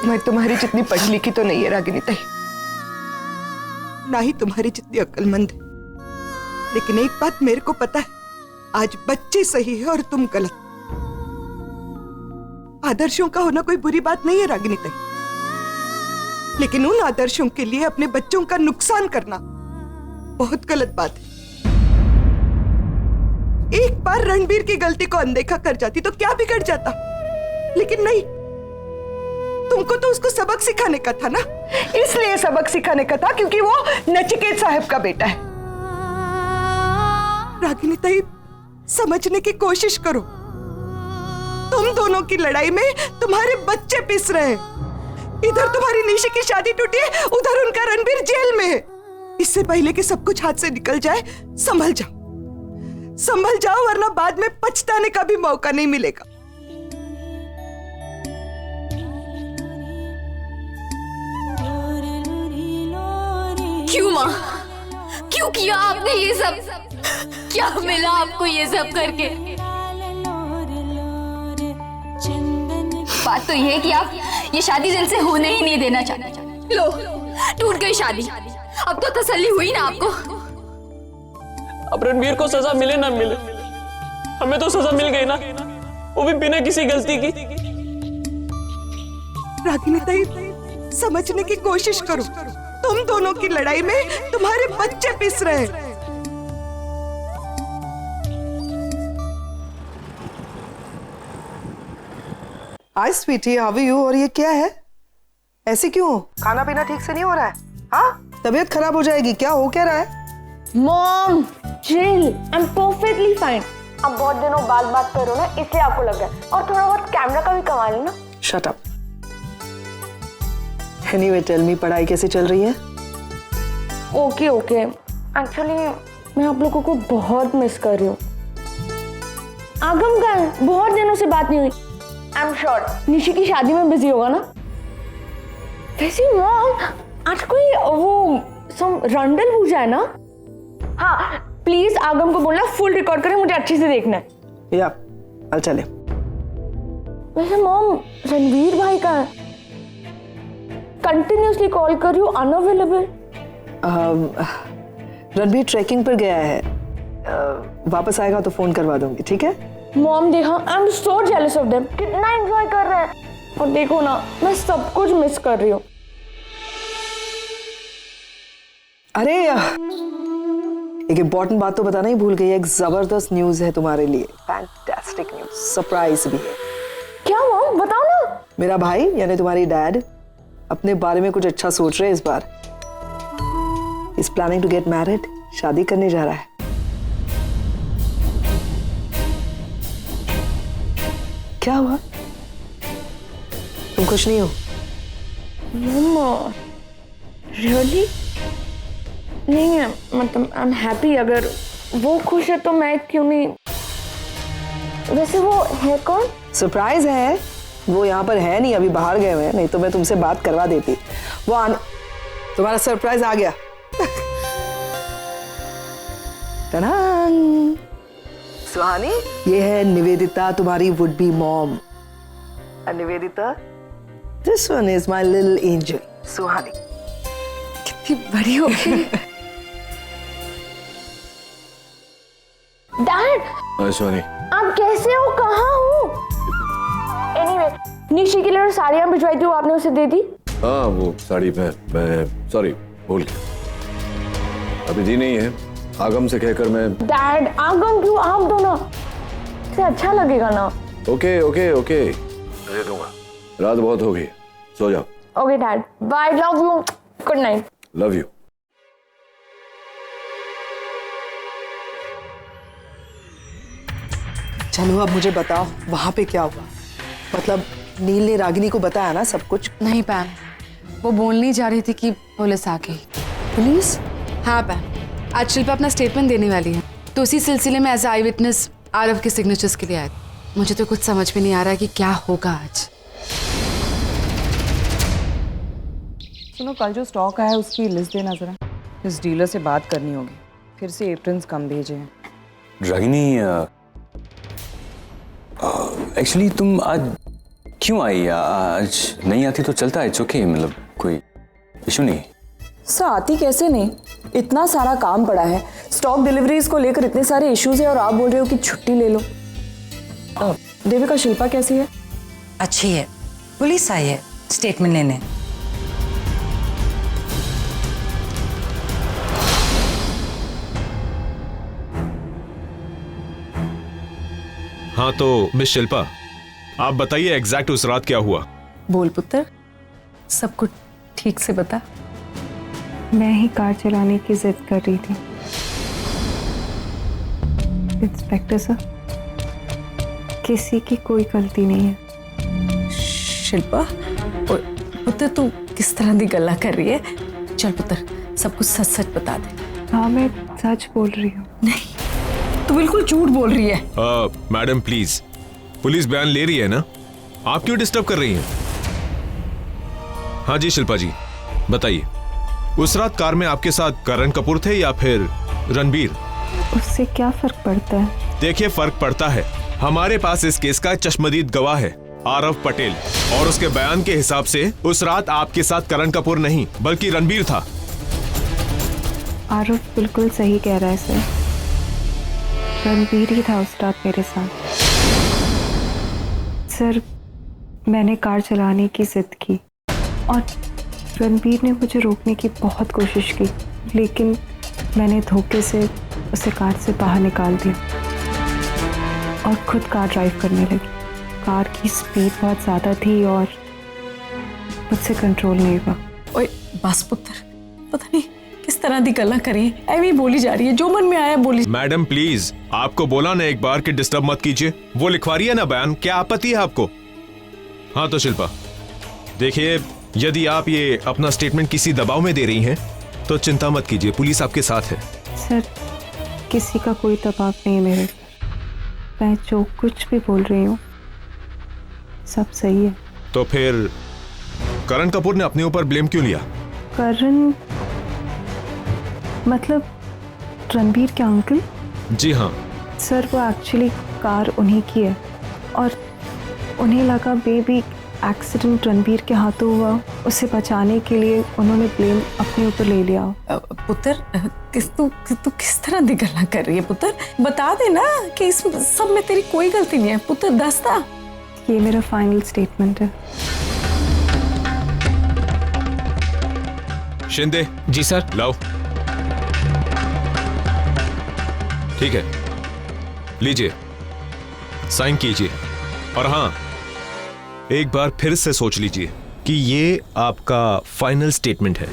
मैं तुम्हारी जितनी पढ़ी लिखी तो नहीं है रागिनी ताई, ना ही तुम्हारी जितनी अक्लमंद है, लेकिन एक बात मेरे को पता है, आज बच्चे सही है और तुम गलत। आदर्शों का होना कोई बुरी बात नहीं है रागिनी ताई, लेकिन उन आदर्शों के लिए अपने बच्चों का नुकसान करना बहुत गलत बात है। एक बार रणबीर की गलती को अनदेखा कर जाती तो क्या बिगड़ जाता, लेकिन नहीं, तुमको तो उसको सबक सिखाने का था ना, इसलिए सबक सिखाने का था क्योंकि वो नचिकेत साहब का बेटा है। रागिनी ताई, समझने की कोशिश करो, तुम दोनों की लड़ाई में तुम्हारे बच्चे पिस रहे हैं। इधर तुम्हारी निशी की शादी टूटी है, उधर उनका रणबीर जेल में है। इससे पहले कि सब कुछ हाथ से निकल जाए, संभल जाओ, संभल जाओ, वरना बाद में पछताने का भी मौका नहीं मिलेगा। क्यों माँ, क्यों किया आपने ये सब? क्या मिला आपको ये सब करके? बात तो ये है कि आप ये शादी दिल से होने ही नहीं देना चाहते। लो, टूट गई शादी, अब तो तसल्ली हुई ना आपको। अब रणबीर को सजा मिले ना मिले, हमें तो सजा मिल गई ना, वो भी बिना किसी गलती की। रागिनी ताई, समझने की कोशिश करो, तुम दोनों की लड़ाई में तुम्हारे बच्चे पिस रहे हैं। हाय स्वीटी, हाउ आर यू? और ये क्या है? ऐसे क्यों? खाना पीना ठीक से नहीं हो रहा है? हाँ, तबीयत खराब हो जाएगी। क्या हो क्या रहा है? Mom chill, I am perfectly fine. अब बहुत दिनों बाद बात कर रहे हो ना, इसलिए आपको लग गया। और थोड़ा बहुत कैमरा का भी कमा लेना। Shut up. Anyway tell me, पढ़ाई कैसे चल रही है? ओके ओके, एक्चुअली मैं आप लोगों को बहुत मिस कर रही हूँ। आगम का है, बहुत दिनों से बात नहीं हुई। आई एम श्योर निशी की शादी में बिजी होगा ना। वैसे मॉम, आज कोई वो सम रंडल पूजा है ना? हाँ, प्लीज आगम को बोलना फुल रिकॉर्ड करें, मुझे अच्छे से देखना है। या चल चले। वैसे मॉम, रणवीर भाई का कंटिन्यूसली कॉल कर रही हूँ, अनअवेलेबल। रणबीर ट्रैकिंग पर गया है, वापस आएगा तो फोन करवा दूंगी, ठीक है? मॉम देखा, I am so jealous of them, कितना एंजॉय कर रहे हैं। और देखो ना, मैं सब कुछ मिस कर रही हूँ। अरे एक इम्पोर्टेंट बात तो बताना ही भूल गई। एक जबरदस्त न्यूज है तुम्हारे लिए, फैंटास्टिक न्यूज, सरप्राइज भी है। क्या मॉम, बताओ ना। मेरा भाई यानी तुम्हारी डैड अपने बारे में कुछ अच्छा सोच रहे हैं इस बार। Is planning to get married, शादी करने जा रहा है। क्या हुआ? तुम खुश नहीं हो? मॉम रियली नहीं है, मतलब आई एम हैप्पी। अगर वो खुश है तो मैं क्यों नहीं। वैसे वो है कौन? सरप्राइज है, वो यहाँ पर है नहीं, अभी बाहर गए हुए हैं, नहीं तो मैं तुमसे बात करवा देती। वो आने, तुम्हारा सरप्राइज आ गया। टडांग! सुहानी, ये है निवेदिता, तुम्हारी would be mom. Nivedita, this one is my little angel Suhani. कितनी बड़ी हो गई। डैड, सुहानी, आप कैसे हो, कहाँ हो? एनीवे, निशी के लिए साड़ियाँ भिजवाई थी, वो आपने उसे दे दी? हाँ वो साड़ी मैं सॉरी भूल गया, अभी दी नहीं है। आगम से कहकर मैं। डैड, आगम क्यों, आप दो ना, इसे अच्छा लगेगा ना। ओके ओके ओके, दे दूंगा, रात बहुत हो गई, सो जाओ। Okay dad, bye, love you, good night. Love you. चलो अब मुझे बताओ, वहां पे क्या हुआ? मतलब नील ने रागिनी को बताया ना सब कुछ? नहीं पैम, वो बोलने जा रही थी कि पुलिस आ गई। पुलिस? हाँ पैम, आज शिल्पा अपना स्टेटमेंट देने वाली है, तो उसी सिलसिले में एज आई विटनेस आरव के सिग्नेचर्स के लिए आए। मुझे तो कुछ समझ में नहीं आ रहा है कि क्या होगा आज। सुनो, कल जो स्टॉक आया है उसकी लिस्ट देना जरा। इस डीलर से बात करनी होगी, फिर से एप्रन्स कम भेजे हैं। रागिनी, एक्चुअली तुम आज क्यों आई? आज नहीं आती तो चलता है, ओके, मतलब कोई इशू नहीं। सर आती कैसे नहीं, इतना सारा काम पड़ा है, स्टॉक डिलीवरीज को लेकर इतने सारे इश्यूज है और आप बोल रहे हो कि छुट्टी ले लो। देविका, शिल्पा कैसी है? अच्छी है, पुलिस आई है स्टेटमेंट लेने। हाँ तो मिस शिल्पा, आप बताइए एग्जैक्ट उस रात क्या हुआ? बोल पुत्र, सब कुछ ठीक से बता। मैं ही कार चलाने की जिद कर रही थी। इंस्पेक्टर सर, किसी की कोई गलती नहीं है। शिल्पा पुत्र, तू किस तरह की गल्ला कर रही है? चल पुत्र, सब कुछ सच सच बता दे। हाँ, मैं सच बोल रही हूँ। नहीं, तू बिल्कुल झूठ बोल रही है। मैडम प्लीज, पुलिस बयान ले रही है ना, आप क्यों डिस्टर्ब कर रही हैं? हाँ जी शिल्पा जी, बताइए, उस रात कार में आपके साथ करण कपूर थे या फिर रणबीर? उससे क्या फर्क पड़ता है? देखिए, फर्क पड़ता है। हमारे पास इस केस का चश्मदीद गवाह है आरव पटेल, और उसके बयान के हिसाब से उस रात आपके साथ करण कपूर नहीं बल्कि रणबीर था। आरव बिल्कुल सही कह रहा है सर, रणबीर ही था उस रात मेरे साथ। सर, मैंने कार चलाने की जिद की और रणबीर ने मुझे रोकने की बहुत कोशिश की, लेकिन मैंने धोखे से उसे कार से बाहर निकाल दिया और खुद कार ड्राइव करने लगी। कार की स्पीड बहुत ज़्यादा थी और मुझसे कंट्रोल नहीं हुआ। ओए बस पुत्र, पता नहीं किस तरह की गल्ला करी है, ऐਵੇਂ बोली जा रही है, जो मन में आया बोली। मैडम प्लीज, आपको बोला ना एक बार कि डिस्टर्ब मत कीजिए। वो लिखवा रही है ना बयान, क्या आपत्ति है आपको? हाँ तो शिल्पा देखिए, यदि आप ये अपना स्टेटमेंट किसी दबाव में दे रही हैं तो चिंता मत कीजिए, पुलिस आपके साथ है। सर, किसी का कोई दबाव नहीं मेरे पर। मैं जो कुछ भी बोल रही हूँ सब सही है। तो फिर करण कपूर ने अपने ऊपर ब्लेम क्यों लिया? करण मतलब रणबीर के अंकल? जी हाँ सर, वो एक्चुअली कार उन्हीं की है और उन्हें लगा बेबी एक्सीडेंट रणबीर के हाथों हुआ, उसे बचाने के लिए उन्होंने ब्लेम अपने ऊपर ले लिया। पुत्र, तू किस तरह की गल्ला कर रही है पुत्र? बता दे ना कि इस सब में तेरी कोई गलती नहीं है। पुत्र दसता। ये मेरा फाइनल स्टेटमेंट है। शिंदे जी सर। लाओ। ठीक है, लीजिए, साइन कीजिए। और हाँ, एक बार फिर से सोच लीजिए कि ये आपका फाइनल स्टेटमेंट है।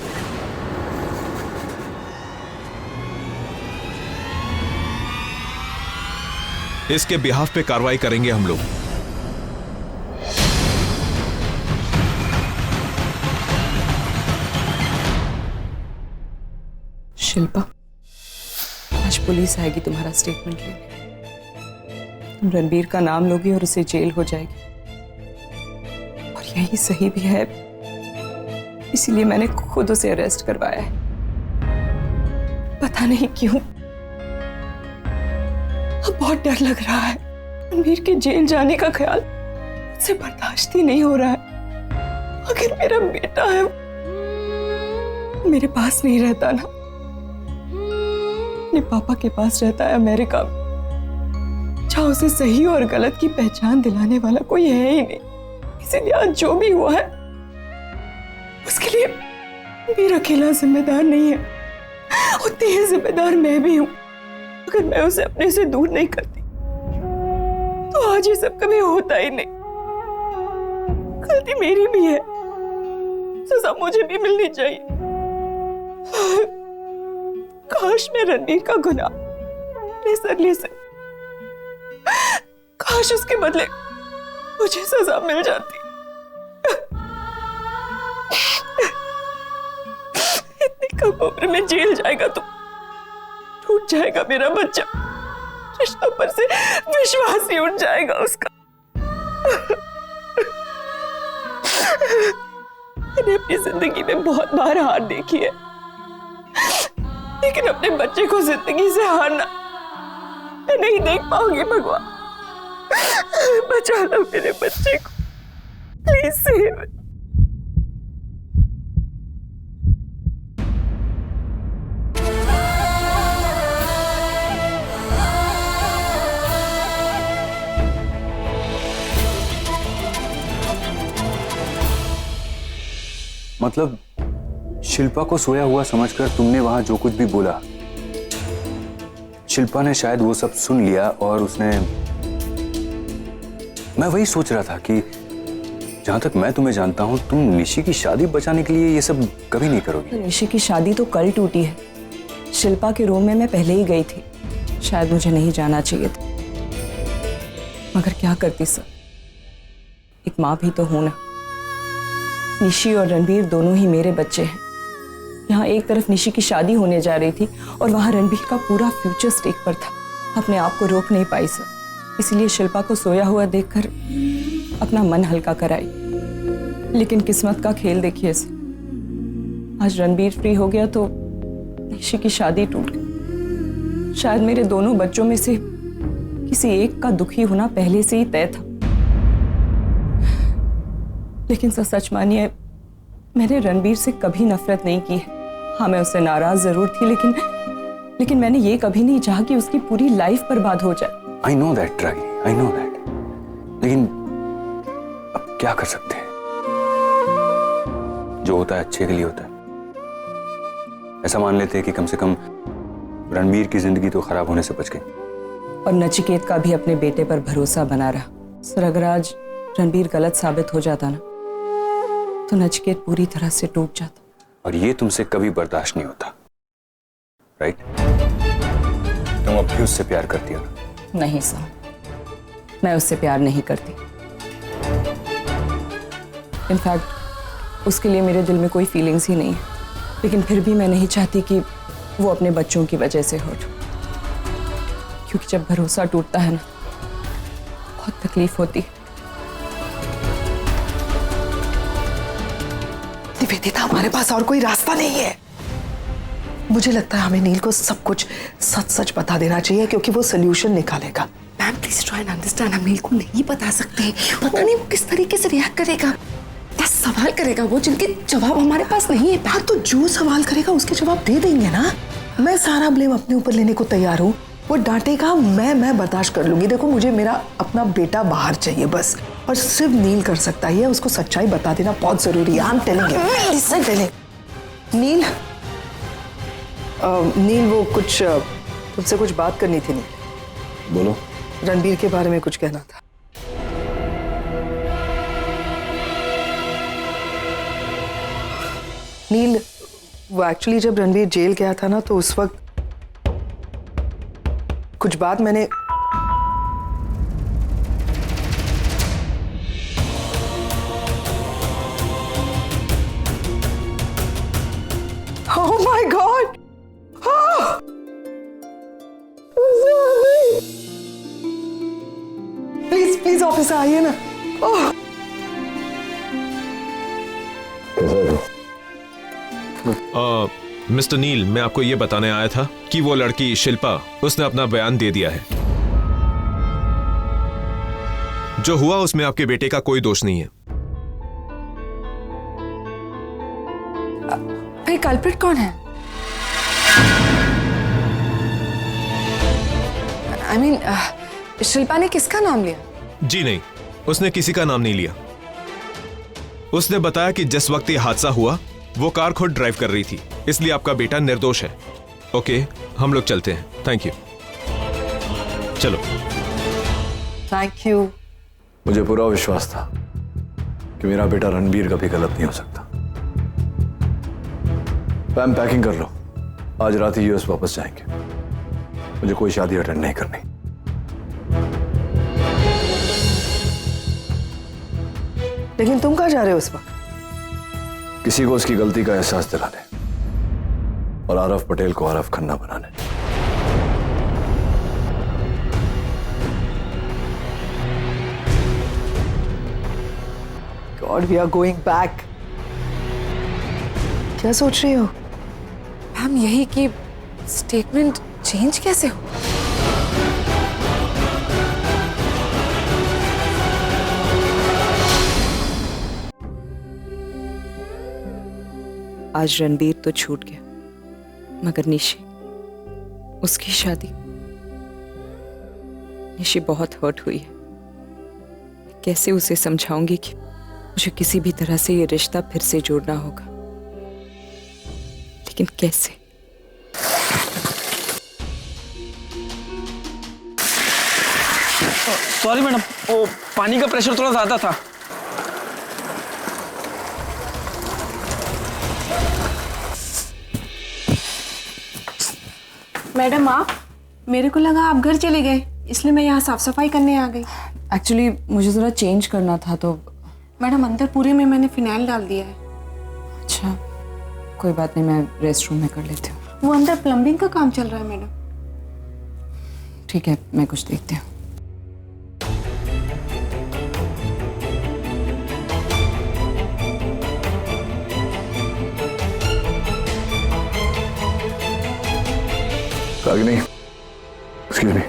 इसके बिहाफ पे कार्रवाई करेंगे हम लोग। शिल्पा, आज पुलिस आएगी तुम्हारा स्टेटमेंट लेने। तुम रणबीर का नाम लोगी और उसे जेल हो जाएगी, और यही सही भी है, इसीलिए मैंने खुद उसे अरेस्ट करवाया है। पता नहीं क्यों अब बहुत डर लग रहा है। रणबीर के जेल जाने का ख्याल मुझसे बर्दाश्त ही नहीं हो रहा है। अगर मेरा बेटा है मेरे पास नहीं रहता ना, अपने पापा के पास रहता है अमेरिका में, जहां उसे सही और गलत की पहचान दिलाने वाला कोई है ही नहीं। इसीलिए आज जो भी हुआ है उसके लिए मेरा अकेला जिम्मेदार नहीं है, उतनी ही जिम्मेदार मैं भी हूं। अगर मैं उसे अपने से दूर नहीं करती तो आज ये सब कभी होता ही नहीं। गलती मेरी भी है, सजा मुझे भी मिलनी चाहिए। काश मैं रणबीर का गुनाह अपने सर ले सकती, काश उसके बदले मुझे सजा मिल जाती। इतनी कम उम्र में जेल जाएगा तो टूट जाएगा मेरा बच्चा, रिश्तों पर से विश्वास ही उठ जाएगा उसका। मैंने अपनी जिंदगी में बहुत बार हार देखी है, लेकिन अपने बच्चे को जिंदगी से हारना मैं नहीं देख पाऊंगी। भगवान बचा लो मेरे बच्चे को। David. मतलब शिल्पा को सोया हुआ समझकर तुमने वहां जो कुछ भी बोला, शिल्पा ने शायद वो सब सुन लिया और उसने, मैं वही सोच रहा था कि जहां तक मैं तुम्हें जानता हूं, तुम निशी की शादी बचाने के लिए ये सब कभी नहीं करोगी। निशी की शादी तो कल टूटी है। शिल्पा के रूम में मैं पहले ही गई थी। शायद मुझे नहीं जाना चाहिए था, मगर क्या करती सर, एक माँ भी तो हूं ना। निशी और रणबीर दोनों ही मेरे बच्चे हैं। यहाँ एक तरफ निशी की शादी होने जा रही थी और वहां रणबीर का पूरा फ्यूचर स्टेक पर था। अपने आप को रोक नहीं पाई सर, इसलिए शिल्पा को सोया हुआ देखकर अपना मन हल्का कराई। लेकिन किस्मत का खेल देखिए सर, आज रणबीर फ्री हो गया तो निशी की शादी टूट गई। शायद मेरे दोनों बच्चों में से किसी एक का दुखी होना पहले से ही तय था। लेकिन सच मानिए, मैंने रणबीर से कभी नफरत नहीं की है। हाँ, मैं उससे नाराज जरूर थी, लेकिन मैंने ये कभी नहीं चाहा कि उसकी पूरी लाइफ बर्बाद हो जाए। I know that ragi, I know that, लेकिन अब क्या कर सकते हैं? जो होता है अच्छे के लिए होता है। ऐसा मान लेते हैं कि कम से कम रणबीर की जिंदगी तो खराब होने से बच गई। और नचिकेत का भी अपने बेटे पर भरोसा बना रहा। सर, अगर आज रणबीर गलत साबित हो जाता ना, तो नचिकेत पूरी तरह से टूट जाता। और ये तुमसे कभी बर्दाश्त नहीं होता, राइट? तुम अब भी उससे प्यार करती हो ना? नहीं सर, मैं उससे प्यार नहीं करती। इनफैक्ट उसके लिए मेरे दिल में कोई फीलिंग्स ही नहीं है। लेकिन फिर भी मैं नहीं चाहती कि वो अपने बच्चों की वजह से हर्ट हो, क्योंकि जब भरोसा टूटता है ना, बहुत तकलीफ होती है। निवेदिता, हमारे पास और कोई रास्ता नहीं है। मुझे लगता है हमें नील को सब कुछ सच सच बता देना चाहिए, क्योंकि वो सोल्यूशन निकालेगा। Ma'am please try and understand, हम नील को नहीं बता सकते। पता नहीं वो किस तरीके से रिएक्ट करेगा, क्या सवाल करेगा वो जिनके जवाब हमारे पास नहीं है। हाँ, तो जो सवाल करेगा उसके जवाब दे देंगे ना। मैं सारा ब्लेम अपने ऊपर लेने को तैयार हूँ। वो डांटेगा, मैं बर्दाश्त कर लूंगी। देखो, मुझे मेरा अपना बेटा बाहर चाहिए बस, और सिर्फ नील कर सकता है। उसको सच्चाई बता देना बहुत जरूरी है। I am telling you, listen telling. Neel वो कुछ तुमसे कुछ बात करनी थी। नील, बोलो। रणबीर के बारे में कुछ कहना था। नील, वो एक्चुअली जब रणबीर जेल गया था ना, तो उस वक्त कुछ बात मैंने Oh my God! Please office आइए ना। मिस्टर नील, मैं आपको ये बताने आया था कि वो लड़की शिल्पा, उसने अपना बयान दे दिया है। जो हुआ उसमें आपके बेटे का कोई दोष नहीं है। भाई कल्प्रिट कौन है? I mean, शिल्पा ने किसका नाम लिया? जी नहीं, उसने किसी का नाम नहीं लिया। उसने बताया कि जिस वक्त ये हादसा हुआ वो कार खुद ड्राइव कर रही थी, इसलिए आपका बेटा निर्दोष है। ओके, हम लोग चलते हैं। Thank you. चलो। Thank you. मुझे पूरा विश्वास था कि मेरा बेटा रणबीर कभी गलत नहीं हो सकता। पैम, पैकिंग कर लो, आज रात ही यूएस वापस जाएंगे। मुझे कोई शादी अटेंड नहीं करनी। लेकिन तुम कहाँ जा रहे हो इस वक्त? किसी को उसकी गलती का एहसास दिलाने और आरफ पटेल को आरफ खन्ना बनाने। God, we are going back. क्या सोच रही हो? हम यही कि स्टेटमेंट चेंज कैसे हो? आज रणबीर तो छूट गया, मगर निशी, उसकी शादी, निशी बहुत हर्ट हुई है। कैसे उसे समझाऊंगी कि मुझे किसी भी तरह से ये रिश्ता फिर से जोड़ना होगा, लेकिन कैसे? सॉरी मैडम, वो पानी का प्रेशर थोड़ा ज्यादा था। मैडम आप, मेरे को लगा आप घर चले गए, इसलिए मैं यहाँ साफ सफाई करने आ गई। एक्चुअली मुझे ज़रा चेंज करना था तो। मैडम अंदर पूरे में मैंने फिनाइल डाल दिया है। अच्छा, कोई बात नहीं, मैं रेस्ट रूम में कर लेती हूँ। वो अंदर प्लम्बिंग का काम चल रहा है मैडम। ठीक है, मैं कुछ देखती हूँ। रागिनी, एक्सक्यूज मी,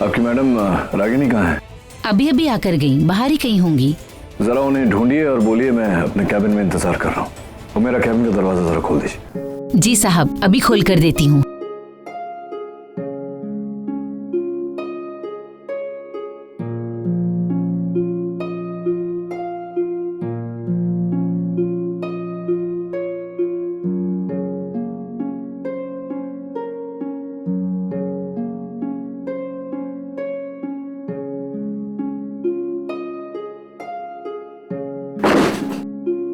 आपकी मैडम रागिनी कहाँ है? अभी अभी आकर गई, बाहर ही कहीं होंगी। जरा उन्हें ढूंढिए और बोलिए मैं अपने कैबिन में इंतजार कर रहा हूँ। और मेरा कैबिन का दरवाजा जरा खोल दीजिए। जी साहब, अभी खोल कर देती हूँ।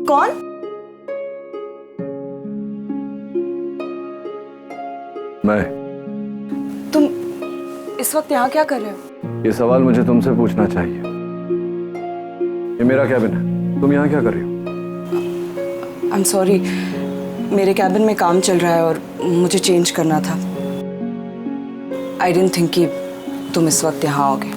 कौन? मैं। तुम इस वक्त यहाँ क्या कर रहे हो? ये सवाल मुझे तुमसे पूछना चाहिए। ये मेरा कैबिन है, तुम यहाँ क्या कर रही हो? आई एम सॉरी, मेरे कैबिन में काम चल रहा है और मुझे चेंज करना था। आई डिडंट थिंक कि तुम इस वक्त यहाँ आओगे।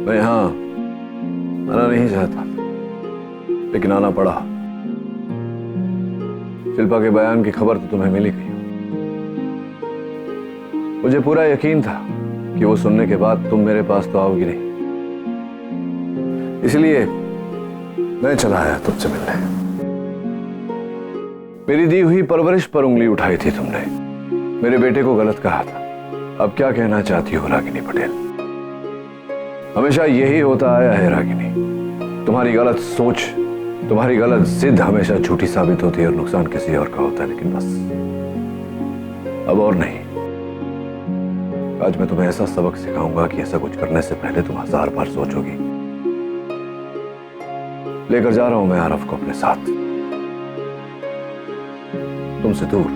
मैं यहाँ आना नहीं चाहता, लेकिन आना पड़ा। शिल्पा के बयान की खबर तो तुम्हें मिली गई। मुझे पूरा यकीन था कि वो सुनने के बाद तुम मेरे पास तो आओगी नहीं, इसलिए मैं चला आया तुमसे मिलने। मेरी दी हुई परवरिश पर उंगली उठाई थी तुमने, मेरे बेटे को गलत कहा था। अब क्या कहना चाहती हो रागिनी पटेल? हमेशा यही होता आया है रागिनी, तुम्हारी गलत सोच, तुम्हारी गलत जिद हमेशा झूठी साबित होती है और नुकसान किसी और का होता है। लेकिन बस अब और नहीं। आज मैं तुम्हें ऐसा सबक सिखाऊंगा कि ऐसा कुछ करने से पहले तुम 1000 बार सोचोगी। लेकर जा रहा हूं मैं आरफ को अपने साथ, तुमसे दूर।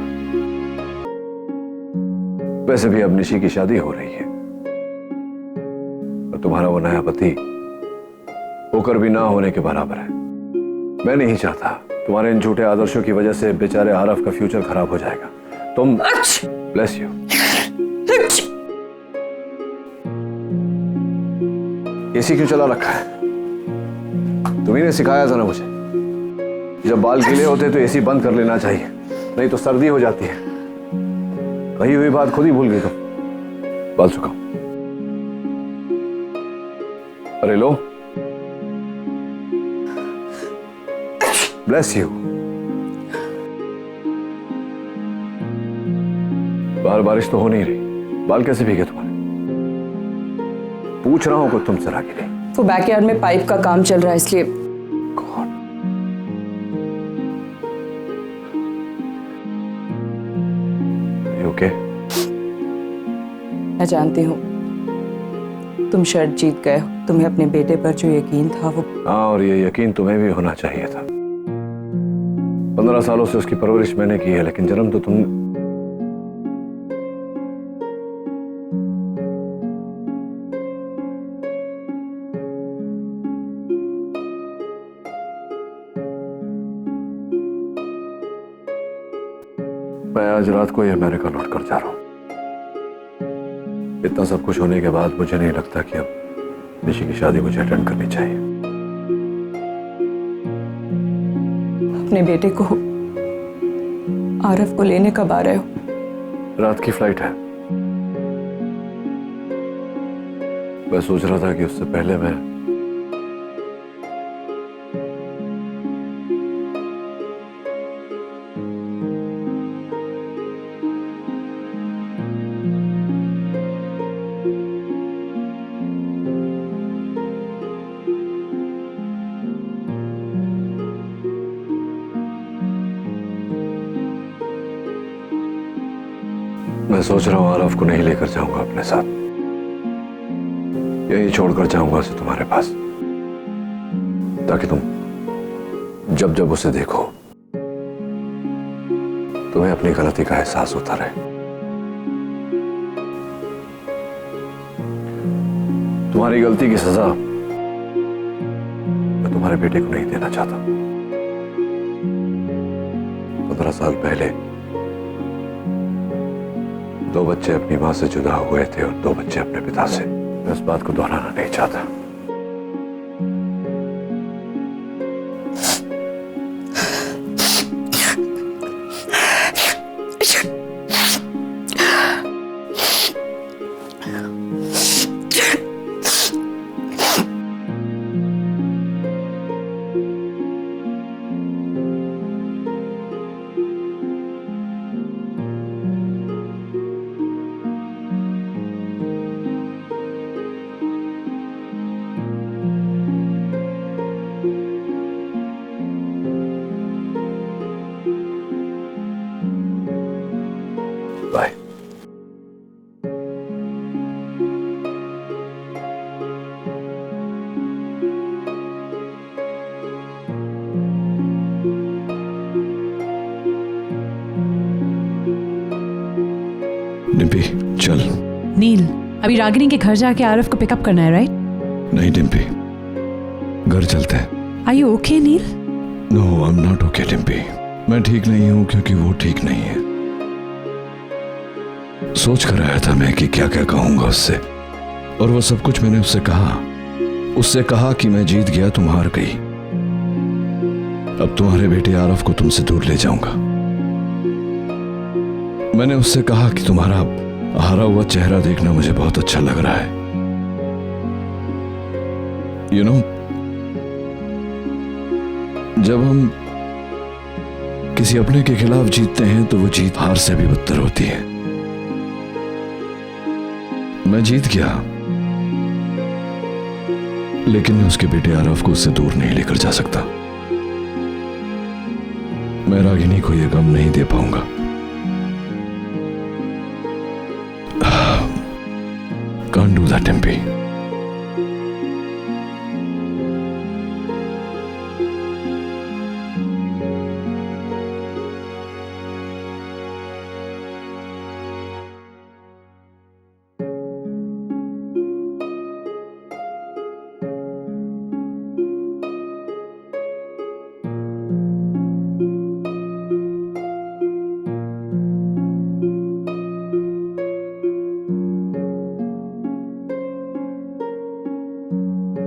वैसे भी अब निशी की शादी हो रही है और तुम्हारा वो नया पति होकर भी ना होने के बराबर है। मैं नहीं चाहता तुम्हारे इन झूठे आदर्शों की वजह से बेचारे आरफ का फ्यूचर खराब हो जाएगा। तुम ब्लेस यू। एसी क्यों चला रखा है? तुम्ही ने सिखाया था ना मुझे, जब बाल गीले होते तो एसी बंद कर लेना चाहिए, नहीं तो सर्दी हो जाती है। कही हुई बात खुद ही भूल गई तुम। बाल सुखाओ। अरे लो, ब्लेस यू। बाहर बारिश तो हो नहीं रही, बाल कैसे भीगे तुम्हारे? पूछ रहा हूं कुछ तुमसे रागिनी। वो बैकयार्ड में पाइप का काम चल रहा है, इसलिए। कौन? ओके? मैं जानती हूँ तुम शर्त जीत गए हो। तुम्हें अपने बेटे पर जो यकीन था वो। हाँ, और ये यकीन तुम्हें भी होना चाहिए था। 15 सालों से उसकी परवरिश मैंने की है, लेकिन जन्म तो तुम। मैं आज रात को ही अमेरिका लौट कर जा रहा हूं। इतना सब कुछ होने के बाद मुझे नहीं लगता कि अब निशी की शादी मुझे अटेंड करनी चाहिए। अपने बेटे को, आरफ को लेने कब आ रहे हो? रात की फ्लाइट है। मैं सोच रहा था कि उससे पहले मैं सोच रहा हूं आरव को नहीं लेकर जाऊंगा अपने साथ, यही छोड़कर जाऊंगा उसे तुम्हारे पास, ताकि तुम जब जब उसे देखो तुम्हें अपनी गलती का एहसास होता रहे। तुम्हारी गलती की सजा मैं तुम्हारे बेटे को नहीं देना चाहता। 15 साल पहले 2 बच्चे अपनी मां से जुदा हुए थे और 2 बच्चे अपने पिता से। मैं इस बात को दोहराना नहीं चाहता। बाय। डिम्पी चल। नील, अभी रागिनी के घर जाके आरव को पिकअप करना है, राइट? नहीं डिम्पी, घर चलते हैं। Are you okay Neel? No, I am not okay Dimpy. मैं ठीक नहीं हूं क्योंकि वो ठीक नहीं है। सोच कर आया था मैं कि क्या क्या कहूंगा उससे, और वो सब कुछ मैंने उससे कहा। उससे कहा कि मैं जीत गया, तुम हार गई। अब तुम्हारे बेटे आरव को तुमसे दूर ले जाऊंगा। मैंने उससे कहा कि तुम्हारा हारा हुआ चेहरा देखना मुझे बहुत अच्छा लग रहा है। यू नो, जब हम किसी अपने के खिलाफ जीतते हैं तो वो जीत हार से भी बदतर होती है। मैं जीत गया, लेकिन मैं उसके बेटे आरव को उससे दूर नहीं लेकर जा सकता। मैं रागिनी को यह गम नहीं दे पाऊंगा। Can't do that, MP.